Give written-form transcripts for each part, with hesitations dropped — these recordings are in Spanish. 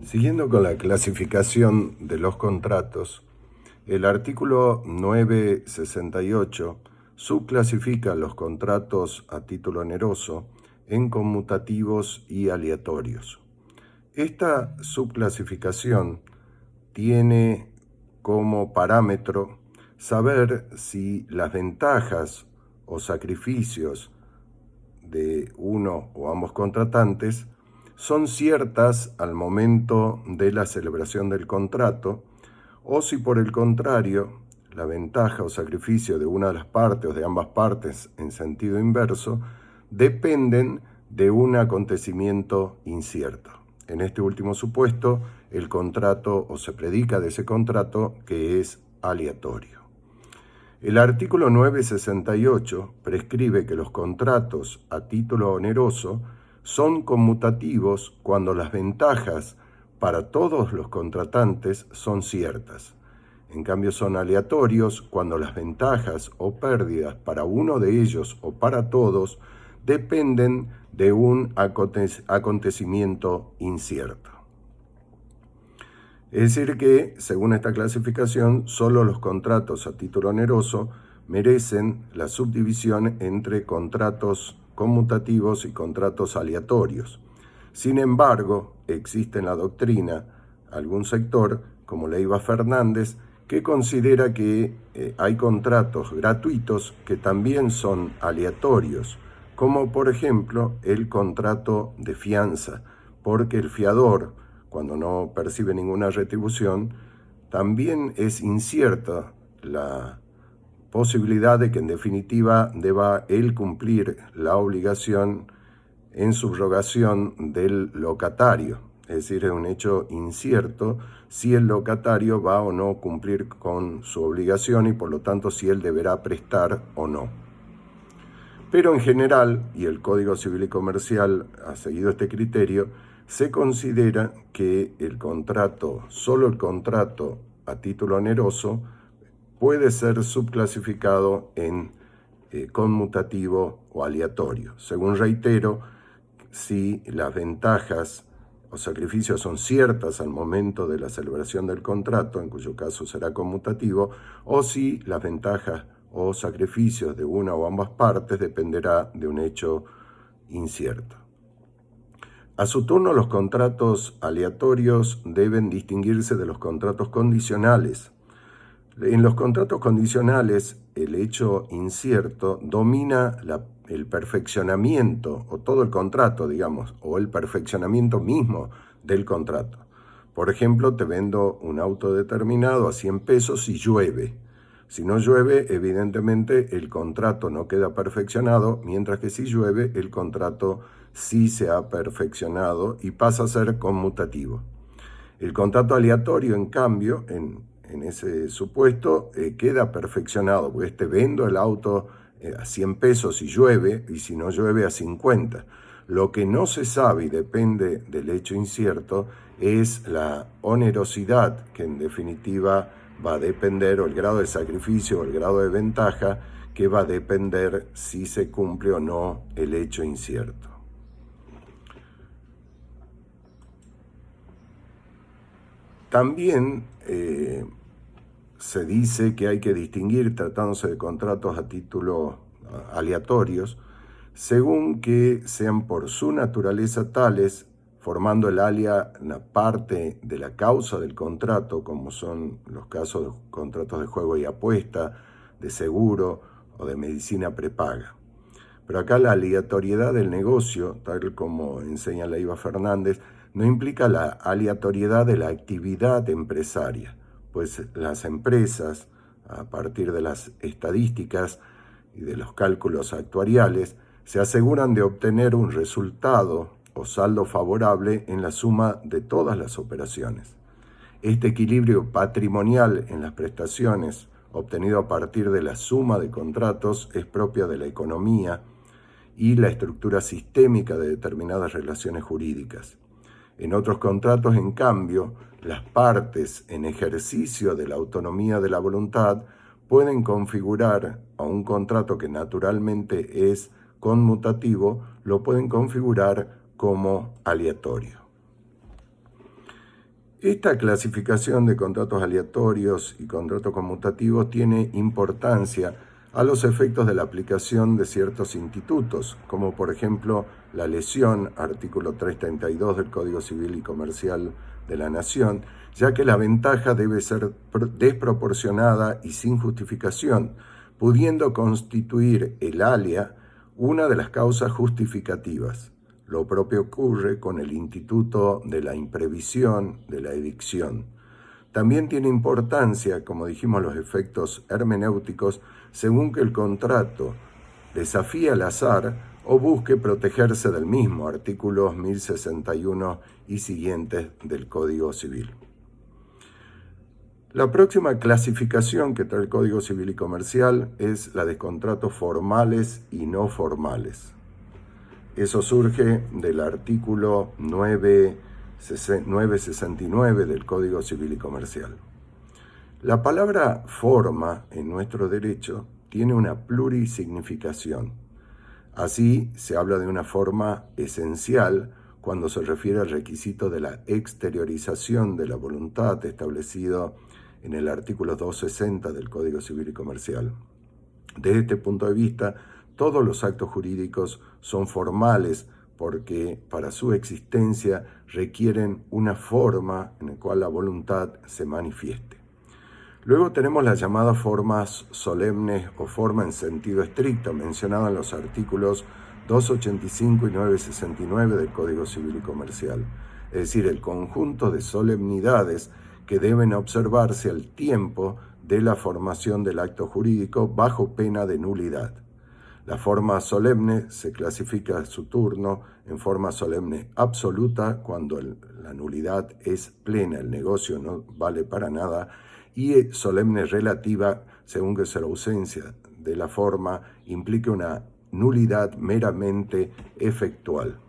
Siguiendo con la clasificación de los contratos, el artículo 968 subclasifica los contratos a título oneroso en conmutativos y aleatorios. Esta subclasificación tiene como parámetro saber si las ventajas o sacrificios de uno o ambos contratantes son ciertas al momento de la celebración del contrato, o si por el contrario, la ventaja o sacrificio de una de las partes o de ambas partes en sentido inverso dependen de un acontecimiento incierto. En este último supuesto, el contrato o se predica de ese contrato que es aleatorio. El artículo 968 prescribe que los contratos a título oneroso son conmutativos cuando las ventajas para todos los contratantes son ciertas. En cambio, son aleatorios cuando las ventajas o pérdidas para uno de ellos o para todos dependen de un acontecimiento incierto. Es decir que, según esta clasificación, solo los contratos a título oneroso merecen la subdivisión entre contratos conmutativos y contratos aleatorios. Sin embargo, existe en la doctrina algún sector, como Leiva Fernández, que considera que hay contratos gratuitos que también son aleatorios, como por ejemplo el contrato de fianza, porque el fiador, cuando no percibe ninguna retribución, también es incierta la posibilidad de que en definitiva deba él cumplir la obligación en subrogación del locatario. Es decir, es un hecho incierto si el locatario va o no cumplir con su obligación y por lo tanto si él deberá prestar o no. Pero en general, y el Código Civil y Comercial ha seguido este criterio, se considera que solo el contrato a título oneroso puede ser subclasificado en conmutativo o aleatorio. Según reitero, si las ventajas o sacrificios son ciertas al momento de la celebración del contrato, en cuyo caso será conmutativo, o si las ventajas o sacrificios de una o ambas partes dependerá de un hecho incierto. A su turno, los contratos aleatorios deben distinguirse de los contratos condicionales. En los contratos condicionales, el hecho incierto domina el perfeccionamiento, o todo el contrato, digamos, o el perfeccionamiento mismo del contrato. Por ejemplo, te vendo un auto determinado a 100 pesos y llueve. Si no llueve, evidentemente el contrato no queda perfeccionado, mientras que si llueve, el contrato sí se ha perfeccionado y pasa a ser conmutativo. El contrato aleatorio, en cambio, en ese supuesto, queda perfeccionado, porque te vendo el auto a 100 pesos si llueve, y si no llueve a 50. Lo que no se sabe y depende del hecho incierto es la onerosidad, que en definitiva va a depender, o el grado de sacrificio o el grado de ventaja, que va a depender si se cumple o no el hecho incierto. También se dice que hay que distinguir, tratándose de contratos a título aleatorios, según que sean por su naturaleza tales, formando el alia una parte de la causa del contrato, como son los casos de contratos de juego y apuesta, de seguro o de medicina prepaga. Pero acá la aleatoriedad del negocio, tal como enseña Leiva Fernández, no implica la aleatoriedad de la actividad empresaria, pues las empresas, a partir de las estadísticas y de los cálculos actuariales, se aseguran de obtener un resultado o saldo favorable en la suma de todas las operaciones. Este equilibrio patrimonial en las prestaciones, obtenido a partir de la suma de contratos, es propia de la economía y la estructura sistémica de determinadas relaciones jurídicas. En otros contratos, en cambio, las partes, en ejercicio de la autonomía de la voluntad, pueden configurar a un contrato que naturalmente es conmutativo, lo pueden configurar como aleatorio. Esta clasificación de contratos aleatorios y contratos conmutativos tiene importancia a los efectos de la aplicación de ciertos institutos, como por ejemplo la lesión, artículo 332 del Código Civil y Comercial de la Nación, ya que la ventaja debe ser desproporcionada y sin justificación, pudiendo constituir el alia una de las causas justificativas. Lo propio ocurre con el instituto de la imprevisión, de la evicción. También tiene importancia, como dijimos, los efectos hermenéuticos según que el contrato desafía al azar o busque protegerse del mismo, artículos 1061 y siguientes del Código Civil. La próxima clasificación que trae el Código Civil y Comercial es la de contratos formales y no formales. Eso surge del artículo 969 del Código Civil y Comercial. La palabra forma en nuestro derecho tiene una plurisignificación. Así se habla de una forma esencial cuando se refiere al requisito de la exteriorización de la voluntad establecido en el artículo 260 del Código Civil y Comercial. Desde este punto de vista, todos los actos jurídicos son formales porque para su existencia requieren una forma en la cual la voluntad se manifieste. Luego tenemos las llamadas formas solemnes o forma en sentido estricto, mencionadas en los artículos 285 y 969 del Código Civil y Comercial, es decir, el conjunto de solemnidades que deben observarse al tiempo de la formación del acto jurídico bajo pena de nulidad. La forma solemne se clasifica a su turno en forma solemne absoluta cuando la nulidad es plena, el negocio no vale para nada, y solemne relativa según que sea la ausencia de la forma implique una nulidad meramente efectual.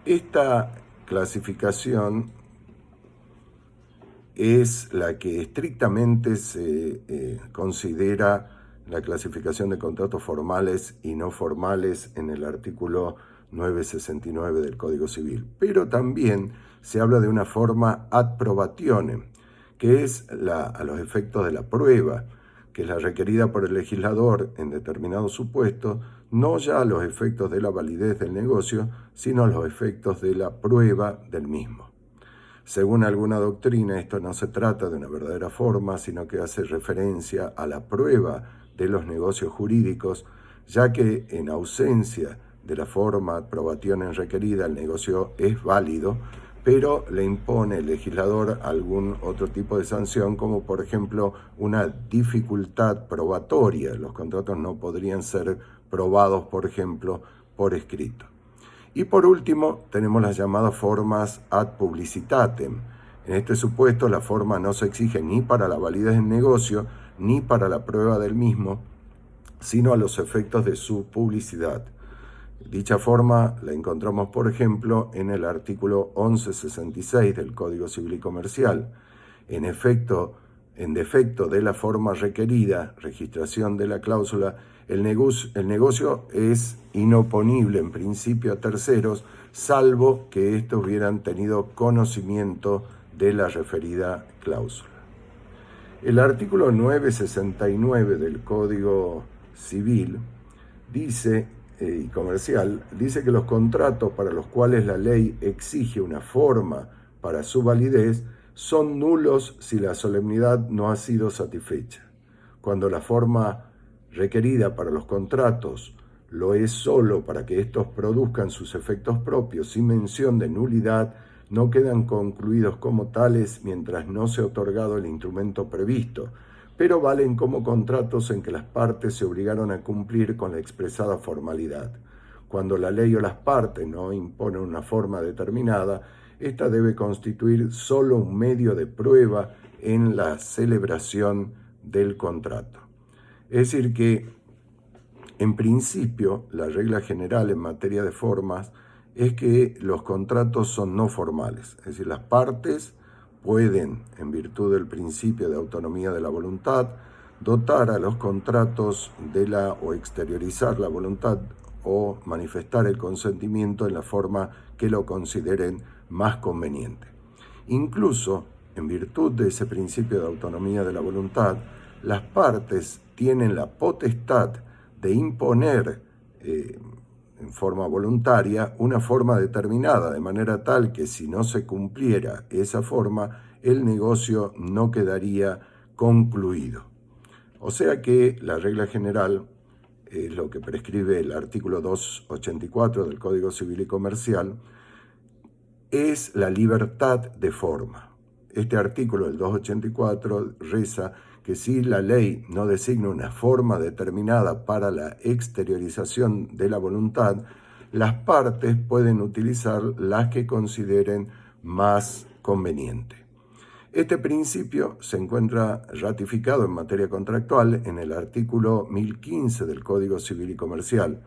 Esta clasificación es la que estrictamente se considera la clasificación de contratos formales y no formales en el artículo 969 del Código Civil. Pero también se habla de una forma ad probationem, que es a los efectos de la prueba, que es la requerida por el legislador en determinados supuestos, no ya a los efectos de la validez del negocio, sino a los efectos de la prueba del mismo. Según alguna doctrina, esto no se trata de una verdadera forma, sino que hace referencia a la prueba de los negocios jurídicos, ya que en ausencia de la forma probationem requerida, el negocio es válido, pero le impone el legislador algún otro tipo de sanción, como por ejemplo una dificultad probatoria. Los contratos no podrían ser probados, por ejemplo, por escrito. Y por último, tenemos las llamadas formas ad publicitatem. En este supuesto, la forma no se exige ni para la validez del negocio, ni para la prueba del mismo, sino a los efectos de su publicidad. Dicha forma la encontramos, por ejemplo, en el artículo 1166 del Código Civil y Comercial. En defecto de la forma requerida, registración de la cláusula, el negocio es inoponible en principio a terceros, salvo que estos hubieran tenido conocimiento de la referida cláusula. El artículo 969 del Código Civil y Comercial dice que los contratos para los cuales la ley exige una forma para su validez son nulos si la solemnidad no ha sido satisfecha. Cuando la forma requerida para los contratos lo es solo para que estos produzcan sus efectos propios sin mención de nulidad, no quedan concluidos como tales mientras no se ha otorgado el instrumento previsto, pero valen como contratos en que las partes se obligaron a cumplir con la expresada formalidad. Cuando la ley o las partes no imponen una forma determinada, esta debe constituir solo un medio de prueba en la celebración del contrato. Es decir que, en principio, la regla general en materia de formas es que los contratos son no formales, es decir, las partes pueden, en virtud del principio de autonomía de la voluntad, dotar a los contratos o exteriorizar la voluntad o manifestar el consentimiento en la forma que lo consideren más conveniente. Incluso, en virtud de ese principio de autonomía de la voluntad, las partes tienen la potestad de imponer en forma voluntaria una forma determinada, de manera tal que si no se cumpliera esa forma, el negocio no quedaría concluido. O sea que la regla general, lo que prescribe el artículo 284 del Código Civil y Comercial, es la libertad de forma. Este artículo, el 284, reza que si la ley no designa una forma determinada para la exteriorización de la voluntad, las partes pueden utilizar las que consideren más conveniente. Este principio se encuentra ratificado en materia contractual en el artículo 1015 del Código Civil y Comercial,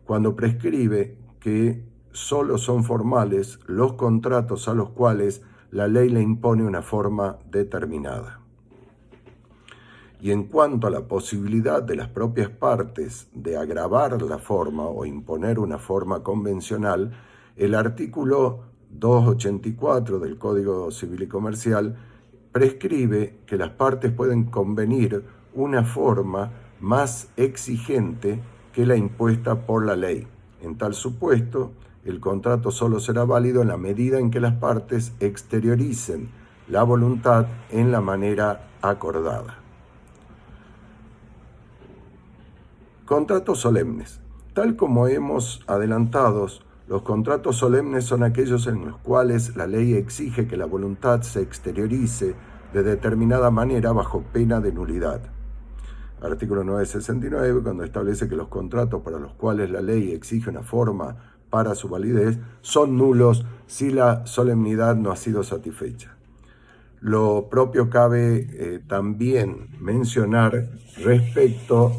cuando prescribe que solo son formales los contratos a los cuales la ley le impone una forma determinada. Y en cuanto a la posibilidad de las propias partes de agravar la forma o imponer una forma convencional, el artículo 284 del Código Civil y Comercial prescribe que las partes pueden convenir una forma más exigente que la impuesta por la ley. En tal supuesto, el contrato solo será válido en la medida en que las partes exterioricen la voluntad en la manera acordada. Contratos solemnes. Tal como hemos adelantado, los contratos solemnes son aquellos en los cuales la ley exige que la voluntad se exteriorice de determinada manera bajo pena de nulidad. Artículo 969, cuando establece que los contratos para los cuales la ley exige una forma para su validez son nulos si la solemnidad no ha sido satisfecha. Lo propio cabe también mencionar respecto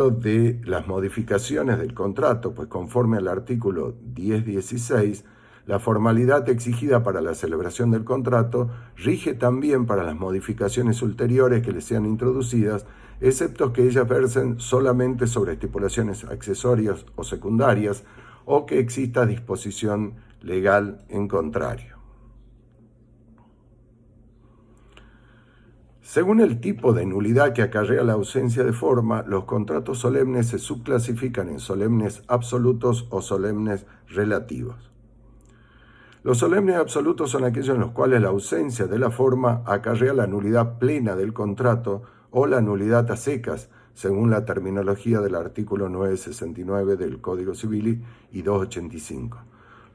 de las modificaciones del contrato, pues conforme al artículo 1016, la formalidad exigida para la celebración del contrato rige también para las modificaciones ulteriores que le sean introducidas, excepto que ellas versen solamente sobre estipulaciones accesorias o secundarias o que exista disposición legal en contrario. Según el tipo de nulidad que acarrea la ausencia de forma, los contratos solemnes se subclasifican en solemnes absolutos o solemnes relativos. Los solemnes absolutos son aquellos en los cuales la ausencia de la forma acarrea la nulidad plena del contrato o la nulidad a secas, según la terminología del artículo 969 del Código Civil y 285.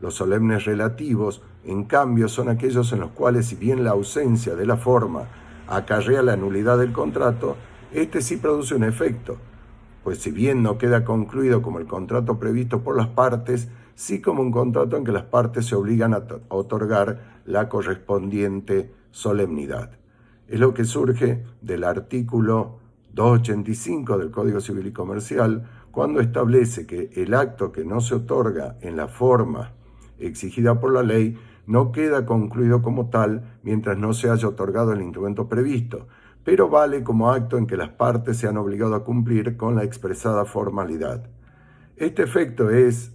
Los solemnes relativos, en cambio, son aquellos en los cuales, si bien la ausencia de la forma acarrea la nulidad del contrato, este sí produce un efecto, pues si bien no queda concluido como el contrato previsto por las partes, sí como un contrato en que las partes se obligan a otorgar la correspondiente solemnidad. Es lo que surge del artículo 285 del Código Civil y Comercial, cuando establece que el acto que no se otorga en la forma exigida por la ley no queda concluido como tal mientras no se haya otorgado el instrumento previsto, pero vale como acto en que las partes se han obligado a cumplir con la expresada formalidad. Este efecto es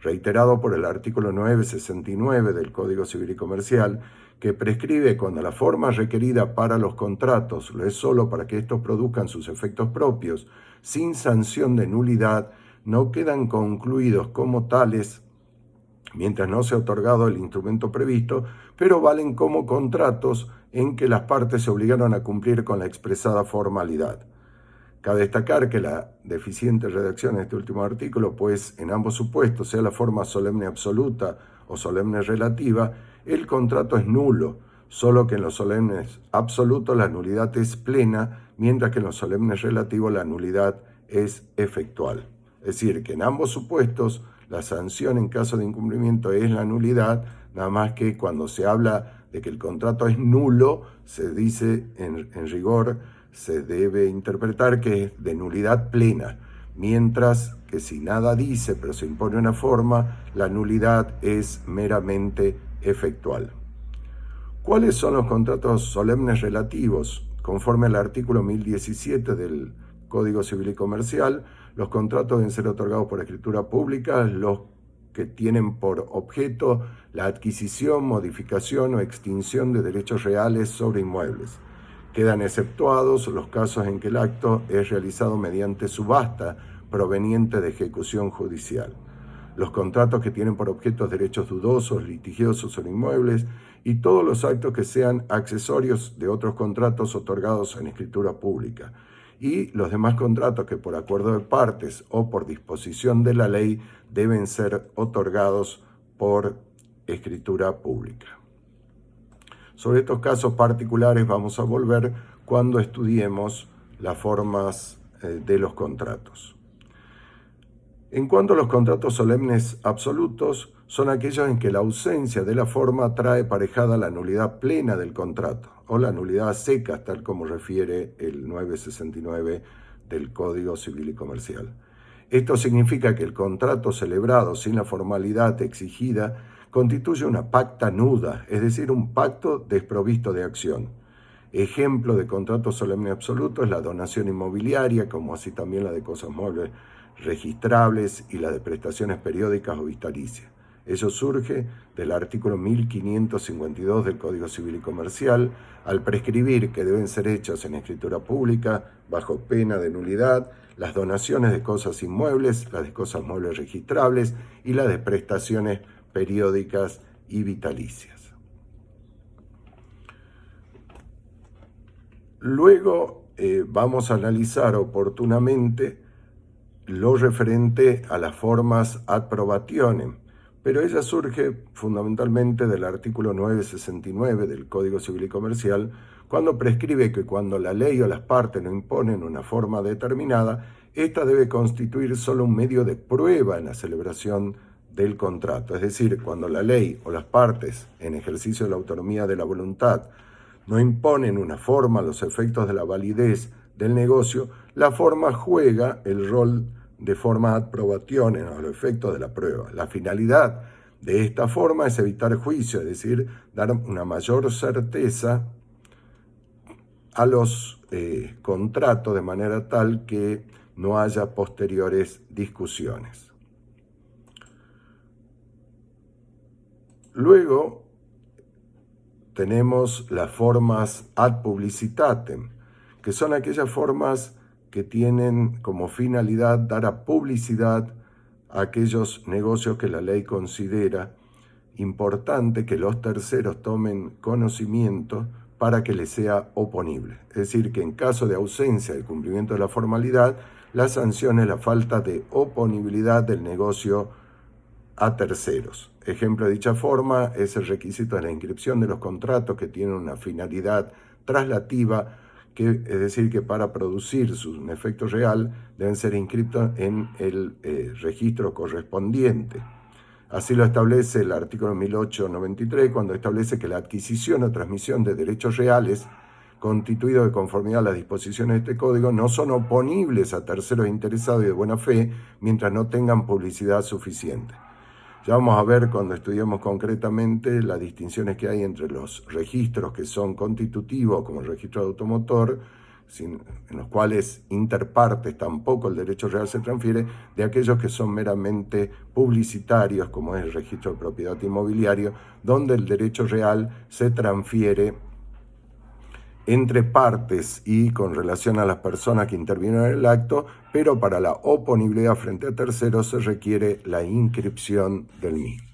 reiterado por el artículo 969 del Código Civil y Comercial, que prescribe cuando la forma requerida para los contratos lo es solo para que estos produzcan sus efectos propios, sin sanción de nulidad, no quedan concluidos como tales mientras no se ha otorgado el instrumento previsto, pero valen como contratos en que las partes se obligaron a cumplir con la expresada formalidad. Cabe destacar que la deficiente redacción de este último artículo, pues en ambos supuestos, sea la forma solemne absoluta o solemne relativa, el contrato es nulo, solo que en los solemnes absolutos la nulidad es plena, mientras que en los solemnes relativos la nulidad es efectual. Es decir, que en ambos supuestos la sanción en caso de incumplimiento es la nulidad, nada más que cuando se habla de que el contrato es nulo, se dice en rigor, se debe interpretar que es de nulidad plena, mientras que si nada dice pero se impone una forma, la nulidad es meramente efectual. ¿Cuáles son los contratos solemnes relativos? Conforme al artículo 1017 del Código Civil y Comercial, los contratos deben ser otorgados por escritura pública, los que tienen por objeto la adquisición, modificación o extinción de derechos reales sobre inmuebles. Quedan exceptuados los casos en que el acto es realizado mediante subasta proveniente de ejecución judicial. Los contratos que tienen por objeto derechos dudosos, litigiosos sobre inmuebles y todos los actos que sean accesorios de otros contratos otorgados en escritura pública y los demás contratos que por acuerdo de partes o por disposición de la ley deben ser otorgados por escritura pública. Sobre estos casos particulares vamos a volver cuando estudiemos las formas de los contratos. En cuanto a los contratos solemnes absolutos, son aquellos en que la ausencia de la forma trae aparejada la nulidad plena del contrato o la nulidad seca, tal como refiere el 969 del Código Civil y Comercial. Esto significa que el contrato celebrado sin la formalidad exigida constituye una pacta nuda, es decir, un pacto desprovisto de acción. Ejemplo de contrato solemne absoluto es la donación inmobiliaria, como así también la de cosas muebles registrables y la de prestaciones periódicas o vitalicias. Eso surge del artículo 1552 del Código Civil y Comercial, al prescribir que deben ser hechas en escritura pública, bajo pena de nulidad, las donaciones de cosas inmuebles, las de cosas muebles registrables y las de prestaciones periódicas y vitalicias. Luego vamos a analizar oportunamente lo referente a las formas ad probationem, pero ella surge fundamentalmente del artículo 969 del Código Civil y Comercial, cuando prescribe que cuando la ley o las partes no imponen una forma determinada, ésta debe constituir solo un medio de prueba en la celebración del contrato. Es decir, cuando la ley o las partes, en ejercicio de la autonomía de la voluntad, no imponen una forma a los efectos de la validez del negocio, la forma juega el rol de forma ad probationem a los efectos de la prueba. La finalidad de esta forma es evitar juicio, es decir, dar una mayor certeza a los contratos de manera tal que no haya posteriores discusiones. Luego tenemos las formas ad publicitatem, que son aquellas formas que tienen como finalidad dar a publicidad a aquellos negocios que la ley considera importante que los terceros tomen conocimiento para que les sea oponible. Es decir, que en caso de ausencia del cumplimiento de la formalidad, la sanción es la falta de oponibilidad del negocio a terceros. Ejemplo de dicha forma es el requisito de la inscripción de los contratos que tienen una finalidad traslativa, es decir, que para producir su efecto real deben ser inscritos en el registro correspondiente. Así lo establece el artículo 1893, cuando establece que la adquisición o transmisión de derechos reales constituidos de conformidad a las disposiciones de este código no son oponibles a terceros interesados y de buena fe mientras no tengan publicidad suficiente. Ya vamos a ver cuando estudiemos concretamente las distinciones que hay entre los registros que son constitutivos, como el registro de automotor, en los cuales interpartes tampoco el derecho real se transfiere, de aquellos que son meramente publicitarios, como es el registro de propiedad inmobiliario, donde el derecho real se transfiere entre partes y con relación a las personas que intervienen en el acto, pero para la oponibilidad frente a terceros se requiere la inscripción del mismo.